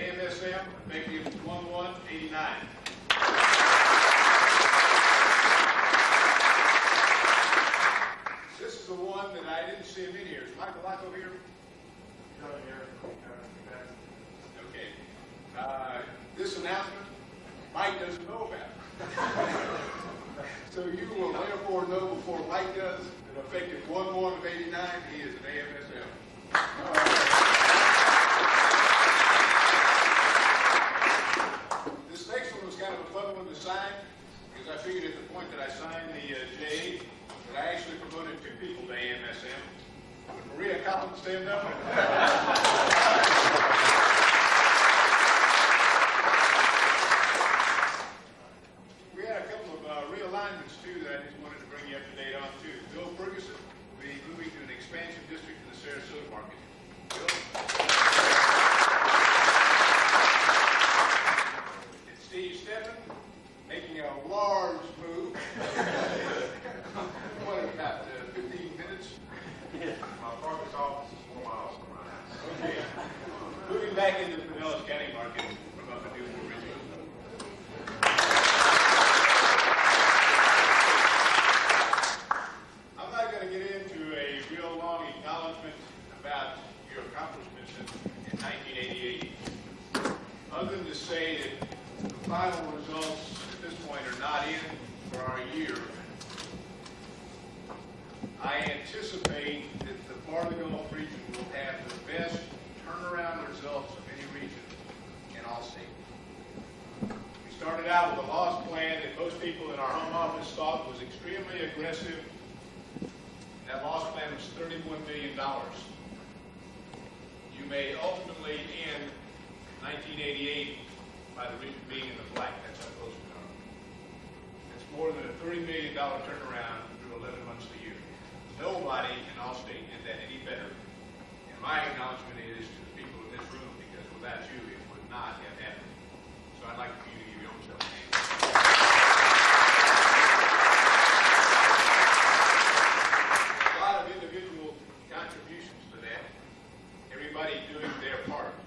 AMSM, effective 1/1/89. This is the one that I didn't see him in here. Is Michael Locko here? Okay. This announcement, Mike doesn't know about. So you will therefore know before Mike does that effective 1/1/89, he is an AMSM. This next one was kind of a fun one to sign because I figured at the point that I signed the J8 that I actually promoted 2 people to AMSM. Would Maria Collins stand up? We had a couple of realignments too that I just wanted to bring you up to date on too. Bill Ferguson will be moving to an expansion district in the Sarasota market. Bill? And Steve Steffen making a large move. What, about 15 minutes? My partner's office is 4 miles from my house. Okay. Moving back into the Pinellas County market from up in Newport Richmond. I'm not going to get into a real long acknowledgement about your accomplishments in 1988, other than to say that the final results at this point are not in for our year. I anticipate that the Florida Gulf region will have the best turnaround results of any region in all states. We started out with a loss plan that most people in our home office thought was extremely aggressive. That loss plan was $31 million. You may ultimately end 1988 by the region being in the black. That's how close we are. It's more than a $30 million turnaround through 11 months of the year. Nobody in Allstate did that any better. And my acknowledgement is to the people in this room, because without you, it would not have happened. So I'd like for you to give your own self a hand. A lot of individual contributions to that. Everybody doing their part.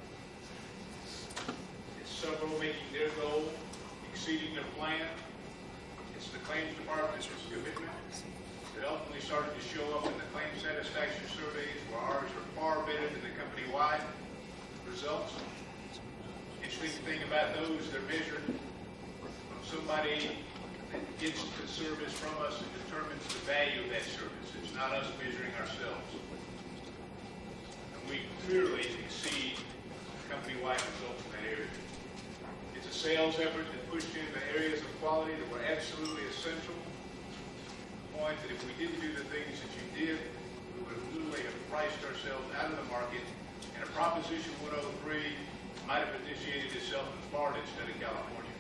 It's several making their goal, exceeding their plan. It's the claims department's commitment that ultimately started to show up in the claim satisfaction surveys, where ours are far better than the company-wide results. Interesting thing about those, they're measured from somebody that gets the service from us and determines the value of that service. It's not us measuring ourselves. And we clearly exceed the company-wide results in that area. It's a sales effort that pushed into areas of quality that were absolutely essential. That if we didn't do the things that you did, we would literally have priced ourselves out of the market, and a Proposition 103 might have initiated itself in Florida instead of California.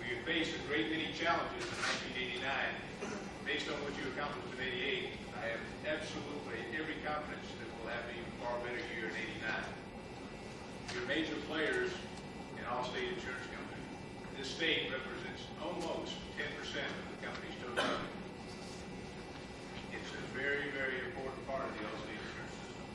We have faced a great many challenges in 1989. Based on what you accomplished in 88, I have absolutely every confidence that we'll have an even far better year in 89. You're major players in Allstate Insurance Company. This state represents almost 10% of the company's total revenue. It's a very, very important part of the Allstate insurance system.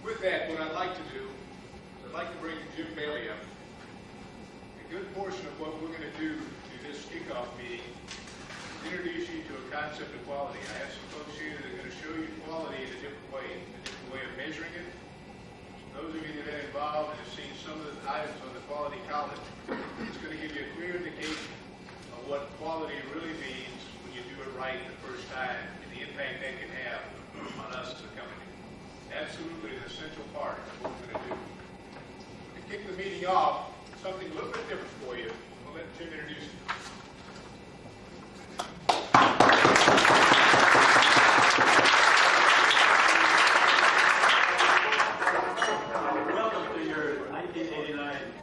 With that, what I'd like to do is I'd like to bring Jim Bailey up. A good portion of what we're going to do through this kickoff meeting is introduce you to a concept of quality. I have some folks here that are going to show you quality in a different way of measuring it. Those of you that have been involved and have seen some of the items on the quality column, it's going to give you a clear indication of what quality really means when you do it right the first time and the impact that can have on us as a company. Absolutely an essential part of what we're going to do. To kick the meeting off, something a little bit different for you. We'll let Jim introduce it.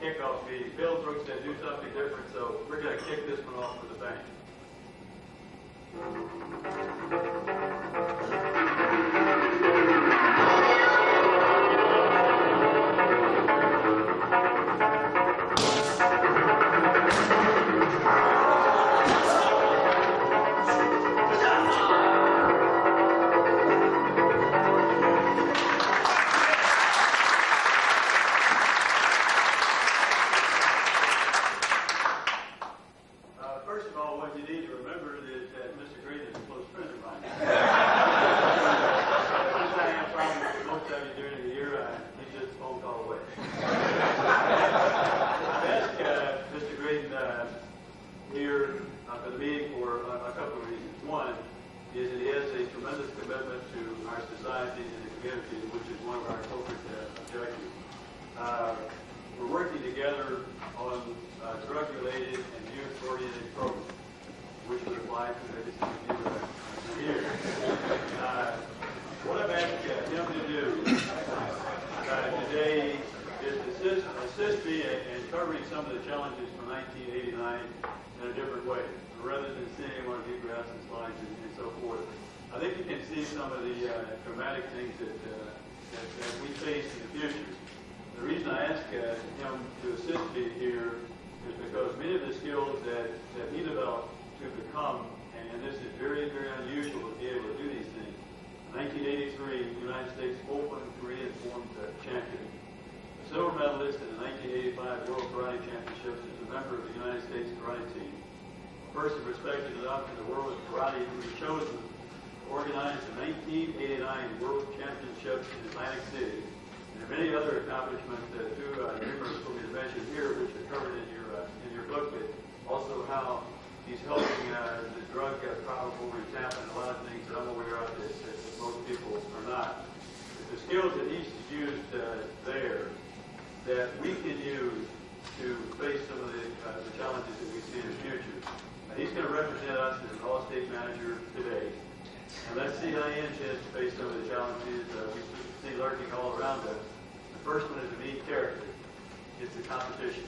Kickoff meeting. Bill Brooks said do something different, so we're going to kick this one off with a bang. to our society and the community, which is one of our corporate objectives. We're working together on drug-related and youth-oriented programs, which would apply to every single you here. What I've asked him to do today is assist me in covering some of the challenges from 1989 in a different way, rather than seeing on deep graphs and slides and so forth. I think you can see some of the dramatic things that we face in the future. The reason I ask him to assist me here is because many of the skills that he developed to become, and this is very, very unusual to be able to do these things. In 1983, the United States Open Korean Formed champion, a silver medalist in the 1985 World Karate Championships, is a member of the United States karate team. A person respected enough in the world of karate who was chosen to organize the 1989 World Championships in Atlantic City. And many other accomplishments, too numerous for me to mention here, which are covered in your booklet. Also, how he's helping the drug problem over in Tampa and a lot of things that I'm aware of that most people are not. But the skills that he's used there that we can use to face some of the challenges that we see in the future. He's going to represent us as an all-state manager today. And let's see how he intends to face some of the challenges we see lurking all around us. The first one is to meet character. It's the competition.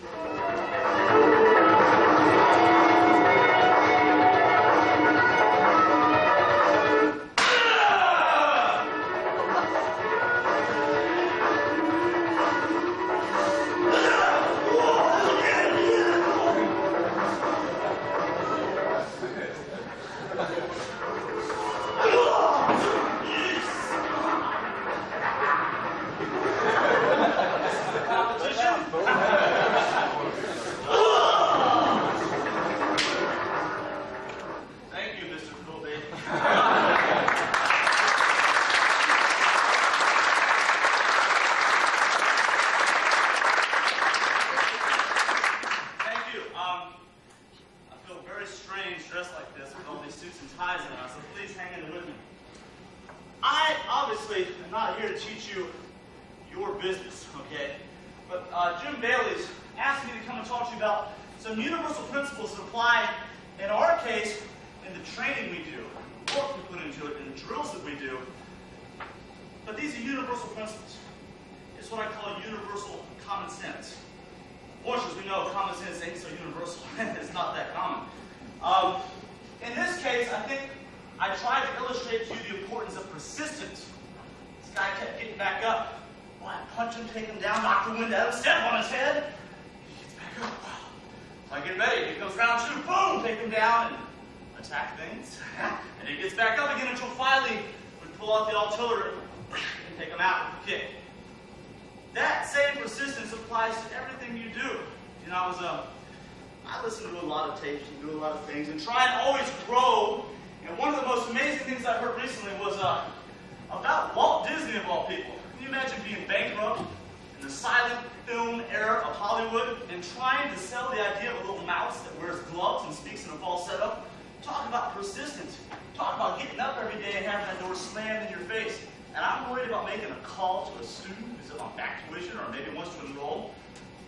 About Walt Disney of all people. Can you imagine being bankrupt in the silent film era of Hollywood and trying to sell the idea of a little mouse that wears gloves and speaks in a falsetto? Talk about persistence. Talk about getting up every day and having that door slammed in your face. And I'm worried about making a call to a student who's on back tuition or maybe wants to enroll.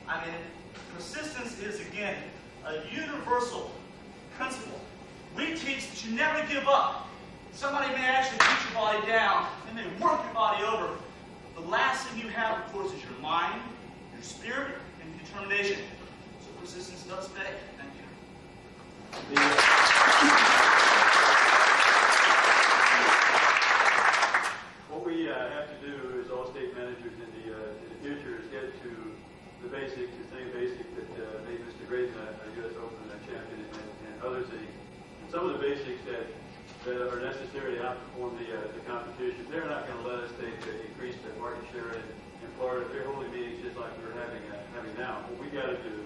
I mean, persistence is, again, a universal principle. We teach that you never give up. Somebody may actually beat your body down, and they work your body over. The last thing you have, of course, is your mind, your spirit, and your determination. So persistence does pay. Thank you. What we have to do as all state managers in the future is get to the basics, the same basic that made Mr. Graden a U.S. Open champion and others. And some of the basics that are necessary to outperform the competition. They're not going to let us take increased market share in Florida. They're holding meetings just like we're having now. What we got to do